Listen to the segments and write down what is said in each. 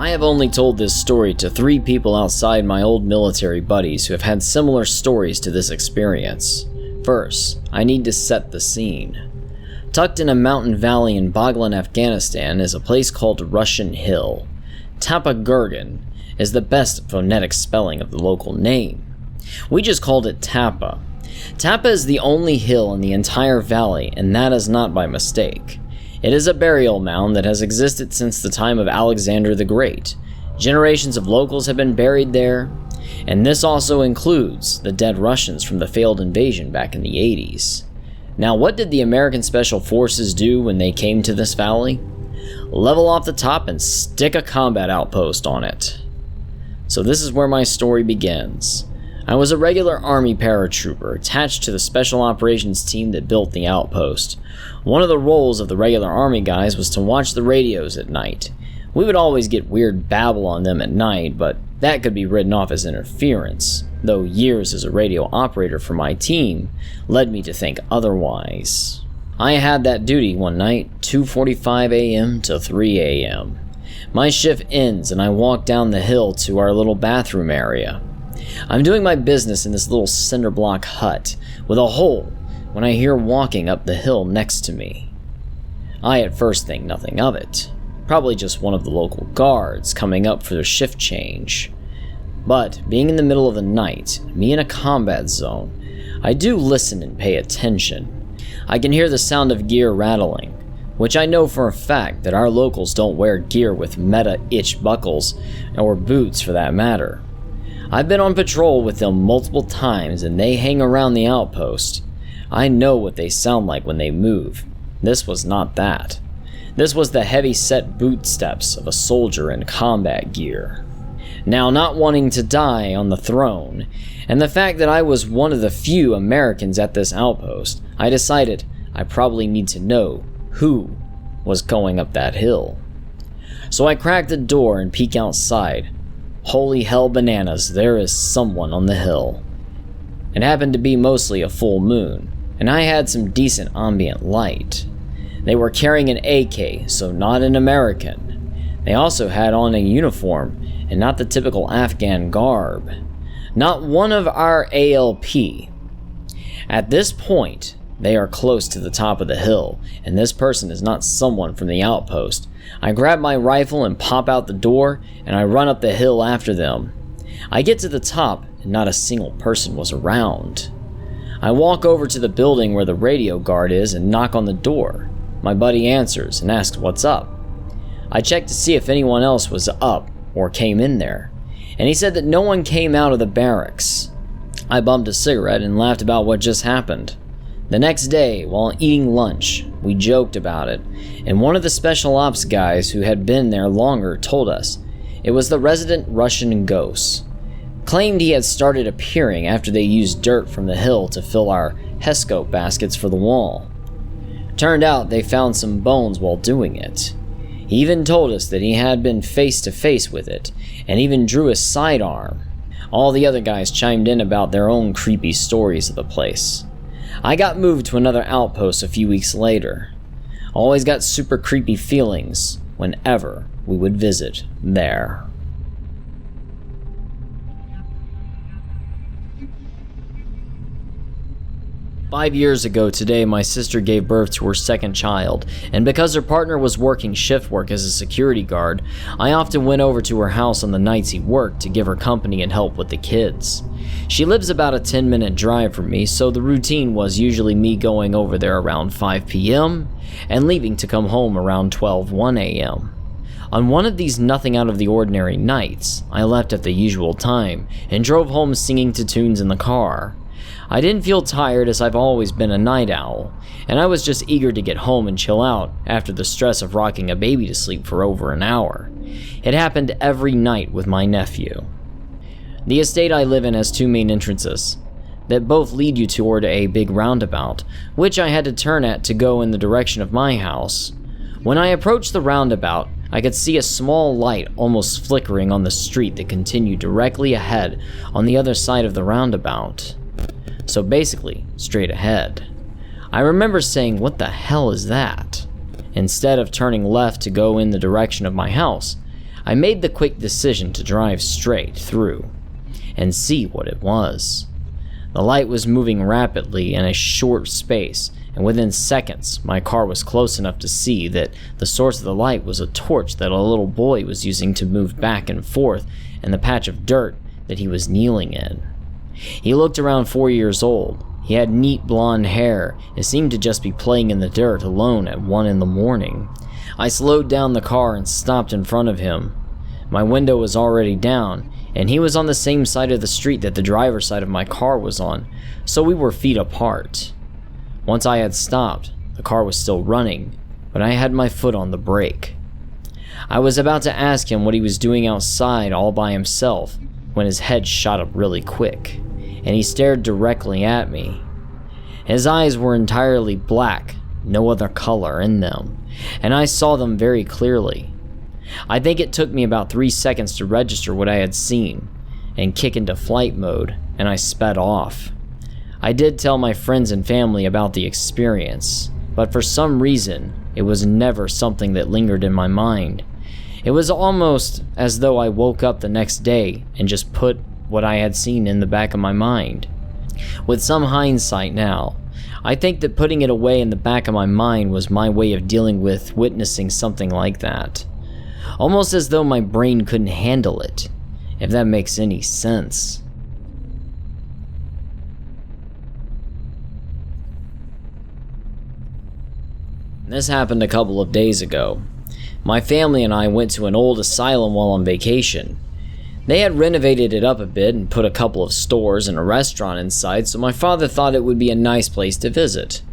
I have only told this story to 3 people outside my old military buddies who have had similar stories to this experience. First, I need to set the scene. Tucked in a mountain valley in Baghlan, Afghanistan is a place called Russian Hill. Tapa Gurgan is the best phonetic spelling of the local name. We just called it Tapa. Tapa is the only hill in the entire valley, and that is not by mistake. It is a burial mound that has existed since the time of Alexander the Great. Generations of locals have been buried there, and this also includes the dead Russians from the failed invasion back in the 80s. Now, what did the American Special Forces do when they came to this valley? Level off the top and stick a combat outpost on it. So this is where my story begins. I was a regular Army paratrooper attached to the Special Operations team that built the outpost. One of the roles of the regular Army guys was to watch the radios at night. We would always get weird babble on them at night, but that could be written off as interference, though years as a radio operator for my team led me to think otherwise. I had that duty one night, 2:45 a.m. to 3 a.m. My shift ends and I walk down the hill to our little bathroom area. I'm doing my business in this little cinder block hut with a hole when I hear walking up the hill next to me. I at first think nothing of it, probably just one of the local guards coming up for their shift change. But being in the middle of the night, me in a combat zone, I do listen and pay attention. I can hear the sound of gear rattling, which I know for a fact that our locals don't wear gear with meta-itch buckles, or boots for that matter. I've been on patrol with them multiple times and they hang around the outpost. I know what they sound like when they move. This was not that. This was the heavy-set boot steps of a soldier in combat gear. Now, not wanting to die on the throne, and the fact that I was one of the few Americans at this outpost, I decided I probably need to know who was going up that hill. So I cracked the door and peek outside. Holy hell bananas, there is someone on the hill. It happened to be mostly a full moon, and I had some decent ambient light. They were carrying an AK, so not an American. They also had on a uniform, and not the typical Afghan garb. Not one of our ALP. At this point, they are close to the top of the hill, and this person is not someone from the outpost. I grab my rifle and pop out the door, and I run up the hill after them. I get to the top, and not a single person was around. I walk over to the building where the radio guard is and knock on the door. My buddy answers and asks what's up. I check to see if anyone else was up or came in there, and he said that no one came out of the barracks. I bummed a cigarette and laughed about what just happened. The next day, while eating lunch, we joked about it, and one of the special ops guys who had been there longer told us it was the resident Russian ghost. Claimed he had started appearing after they used dirt from the hill to fill our Hescope baskets for the wall. Turned out they found some bones while doing it. He even told us that he had been face to face with it, and even drew his sidearm. All the other guys chimed in about their own creepy stories of the place. I got moved to another outpost a few weeks later. Always got super creepy feelings whenever we would visit there. Five years ago today, my sister gave birth to her second child, and because her partner was working shift work as a security guard, I often went over to her house on the nights he worked to give her company and help with the kids. She lives about a 10-minute drive from me, so the routine was usually me going over there around 5 p.m. and leaving to come home around 1 a.m. On one of these nothing out of the ordinary nights, I left at the usual time and drove home singing to tunes in the car. I didn't feel tired as I've always been a night owl, and I was just eager to get home and chill out after the stress of rocking a baby to sleep for over an hour. It happened every night with my nephew. The estate I live in has 2 main entrances that both lead you toward a big roundabout, which I had to turn at to go in the direction of my house. When I approached the roundabout, I could see a small light almost flickering on the street that continued directly ahead on the other side of the roundabout. So basically, straight ahead. I remember saying, "What the hell is that?" Instead of turning left to go in the direction of my house, I made the quick decision to drive straight through and see what it was. The light was moving rapidly in a short space, and within seconds, my car was close enough to see that the source of the light was a torch that a little boy was using to move back and forth in the patch of dirt that he was kneeling in. He looked around 4 years old. He had neat blonde hair and seemed to just be playing in the dirt alone at 1 a.m. I slowed down the car and stopped in front of him. My window was already down, and he was on the same side of the street that the driver's side of my car was on, so we were feet apart. Once I had stopped, the car was still running, but I had my foot on the brake. I was about to ask him what he was doing outside all by himself when his head shot up really quick, and he stared directly at me. His eyes were entirely black, no other color in them, and I saw them very clearly. I think it took me about 3 seconds to register what I had seen and kick into flight mode, and I sped off. I did tell my friends and family about the experience, but for some reason, it was never something that lingered in my mind. It was almost as though I woke up the next day and just put what I had seen in the back of my mind. With some hindsight now, I think that putting it away in the back of my mind was my way of dealing with witnessing something like that. Almost as though my brain couldn't handle it, if that makes any sense. This happened a couple of days ago. My family and I went to an old asylum while on vacation. They had renovated it up a bit and put a couple of stores and a restaurant inside, so my father thought it would be a nice place to visit.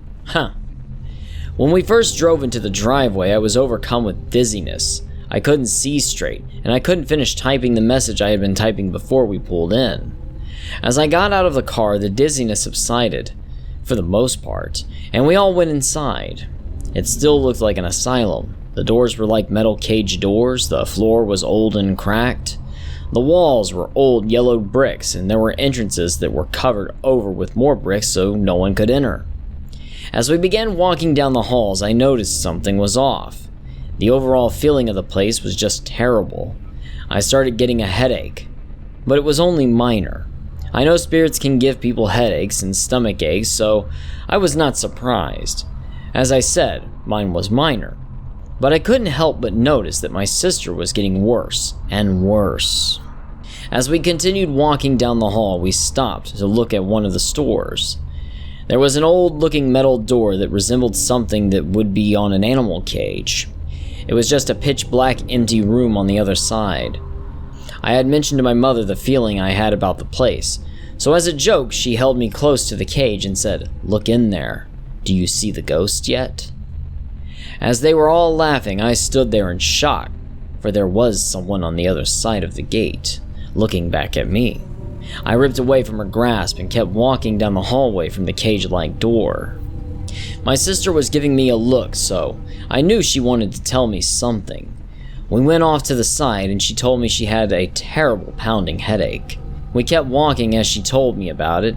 When we first drove into the driveway, I was overcome with dizziness. I couldn't see straight, and I couldn't finish typing the message I had been typing before we pulled in. As I got out of the car, the dizziness subsided, for the most part, and we all went inside. It still looked like an asylum. The doors were like metal cage doors, the floor was old and cracked. The walls were old yellowed bricks, and there were entrances that were covered over with more bricks so no one could enter. As we began walking down the halls, I noticed something was off. The overall feeling of the place was just terrible. I started getting a headache, but it was only minor. I know spirits can give people headaches and stomach aches, so I was not surprised. As I said, mine was minor. But I couldn't help but notice that my sister was getting worse and worse. As we continued walking down the hall, we stopped to look at one of the stores. There was an old-looking metal door that resembled something that would be on an animal cage. It was just a pitch-black empty room on the other side. I had mentioned to my mother the feeling I had about the place, so as a joke, she held me close to the cage and said, "Look in there. Do you see the ghost yet?" As they were all laughing, I stood there in shock, for there was someone on the other side of the gate, looking back at me. I ripped away from her grasp and kept walking down the hallway from the cage-like door. My sister was giving me a look, so I knew she wanted to tell me something. We went off to the side and she told me she had a terrible pounding headache. We kept walking as she told me about it,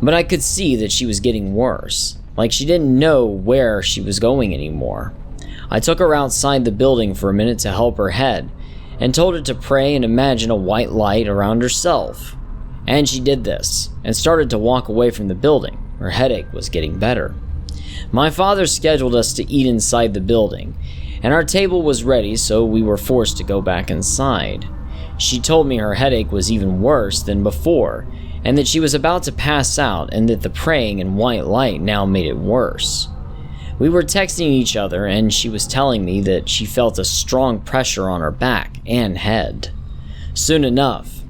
but I could see that she was getting worse, like she didn't know where she was going anymore. I took her outside the building for a minute to help her head, and told her to pray and imagine a white light around herself. And she did this, and started to walk away from the building. Her headache was getting better. My father scheduled us to eat inside the building, and our table was ready, so we were forced to go back inside. She told me her headache was even worse than before, and that she was about to pass out, and that the praying and white light now made it worse. We were texting each other, and she was telling me that she felt a strong pressure on her back and head. Soon enough,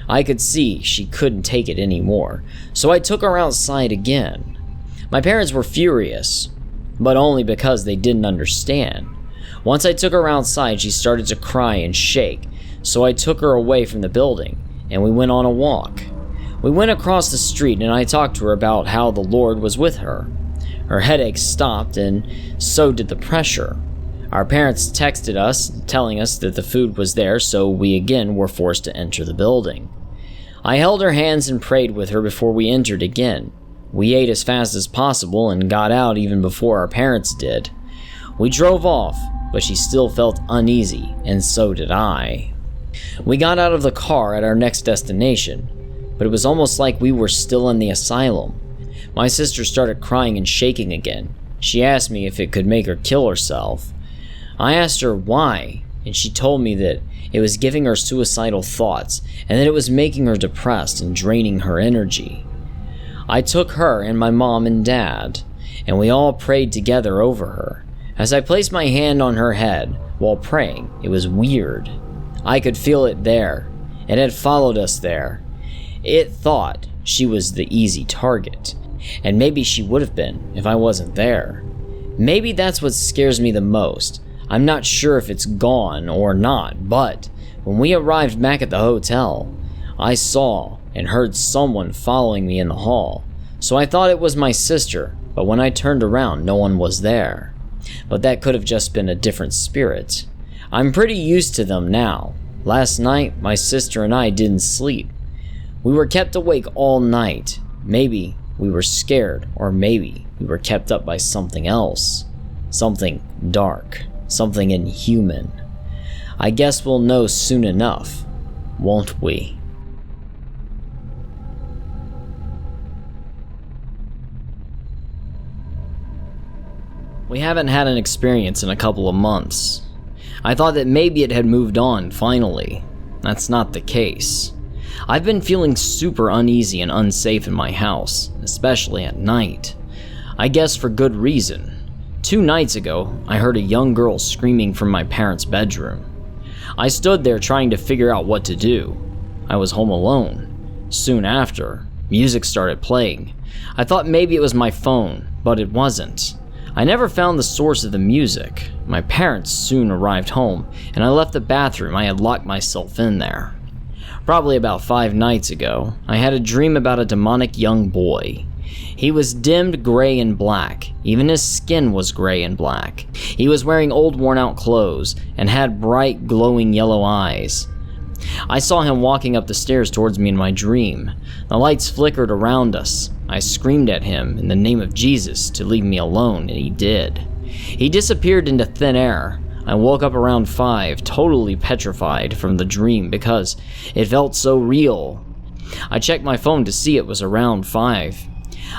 I could see she couldn't take it anymore, so I took her outside again. My parents were furious, but only because they didn't understand. Once I took her outside, she started to cry and shake, so I took her away from the building, and we went on a walk. We went across the street, and I talked to her about how the Lord was with her. Her headache stopped, and so did the pressure. Our parents texted us, telling us that the food was there, so we again were forced to enter the building. I held her hands and prayed with her before we entered again. We ate as fast as possible and got out even before our parents did. We drove off, but she still felt uneasy, and so did I. We got out of the car at our next destination, but it was almost like we were still in the asylum. My sister started crying and shaking again. She asked me if it could make her kill herself. I asked her why, and she told me that it was giving her suicidal thoughts and that it was making her depressed and draining her energy. I took her and my mom and dad, and we all prayed together over her. As I placed my hand on her head while praying, it was weird. I could feel it there. It had followed us there. It thought she was the easy target, and maybe she would have been if I wasn't there. Maybe that's what scares me the most. I'm not sure if it's gone or not, but when we arrived back at the hotel, I saw and heard someone following me in the hall. So I thought it was my sister, but when I turned around, no one was there. But that could have just been a different spirit. I'm pretty used to them now. Last night, my sister and I didn't sleep. We were kept awake all night. Maybe we were scared, or maybe we were kept up by something else. Something dark. Something inhuman. I guess we'll know soon enough, won't we? We haven't had an experience in a couple of months. I thought that maybe it had moved on finally. That's not the case. I've been feeling super uneasy and unsafe in my house, especially at night. I guess for good reason. 2 nights ago, I heard a young girl screaming from my parents' bedroom. I stood there trying to figure out what to do. I was home alone. Soon after, music started playing. I thought maybe it was my phone, but it wasn't. I never found the source of the music. My parents soon arrived home, and I left the bathroom. I had locked myself in there. Probably about 5 nights ago, I had a dream about a demonic young boy. He was dimmed gray and black. Even his skin was gray and black. He was wearing old worn-out clothes and had bright, glowing yellow eyes. I saw him walking up the stairs towards me in my dream. The lights flickered around us. I screamed at him in the name of Jesus to leave me alone, and he did. He disappeared into thin air. I woke up around 5, totally petrified from the dream because it felt so real. I checked my phone to see it was around 5.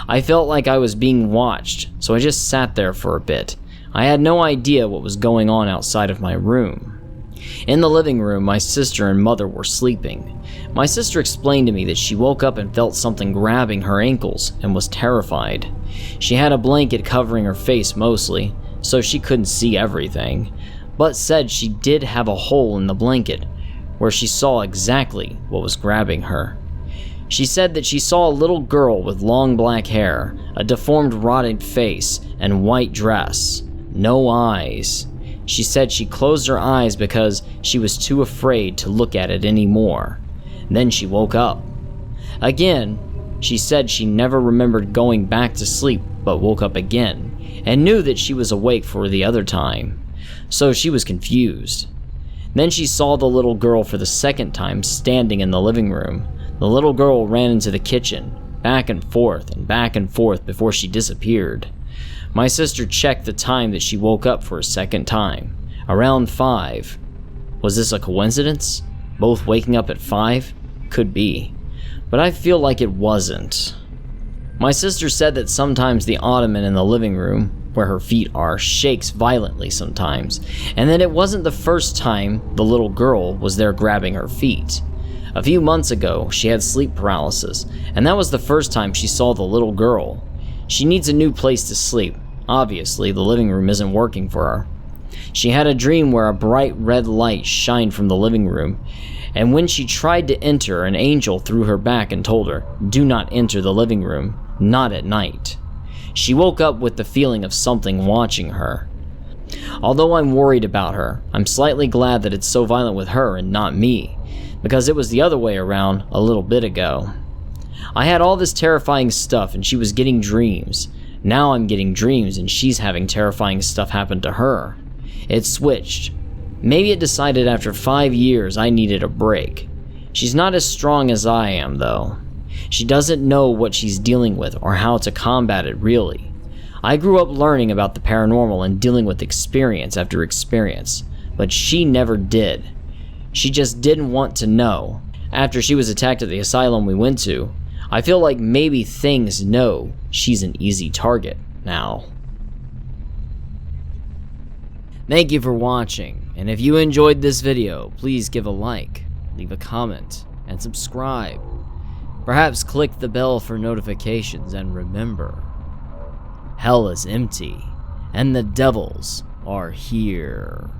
I felt like I was being watched, so I just sat there for a bit. I had no idea what was going on outside of my room. In the living room, my sister and mother were sleeping. My sister explained to me that she woke up and felt something grabbing her ankles and was terrified. She had a blanket covering her face mostly, so she couldn't see everything, but said she did have a hole in the blanket where she saw exactly what was grabbing her. She said that she saw a little girl with long black hair, a deformed rotted face, and white dress. No eyes. She said she closed her eyes because she was too afraid to look at it anymore. Then she woke up. Again, she said she never remembered going back to sleep but woke up again and knew that she was awake for the other time. So she was confused. Then she saw the little girl for the second time standing in the living room. The little girl ran into the kitchen, back and forth before she disappeared. My sister checked the time that she woke up for a second time, around 5. Was this a coincidence? Both waking up at 5? Could be, but I feel like it wasn't. My sister said that sometimes the ottoman in the living room, where her feet are, shakes violently sometimes, and that it wasn't the first time the little girl was there grabbing her feet. A few months ago, she had sleep paralysis, and that was the first time she saw the little girl. She needs a new place to sleep. Obviously, the living room isn't working for her. She had a dream where a bright red light shined from the living room, and when she tried to enter, an angel threw her back and told her, "Do not enter the living room, not at night." She woke up with the feeling of something watching her. Although I'm worried about her, I'm slightly glad that it's so violent with her and not me, because it was the other way around a little bit ago. I had all this terrifying stuff and she was getting dreams. Now I'm getting dreams and she's having terrifying stuff happen to her. It switched. Maybe it decided after 5 years I needed a break. She's not as strong as I am, though. She doesn't know what she's dealing with or how to combat it, really. I grew up learning about the paranormal and dealing with experience after experience, but she never did. She just didn't want to know. After she was attacked at the asylum we went to, I feel like maybe things know she's an easy target now. Thank you for watching, and if you enjoyed this video, please give a like, leave a comment, and subscribe. Perhaps click the bell for notifications, and remember, hell is empty, and the devils are here.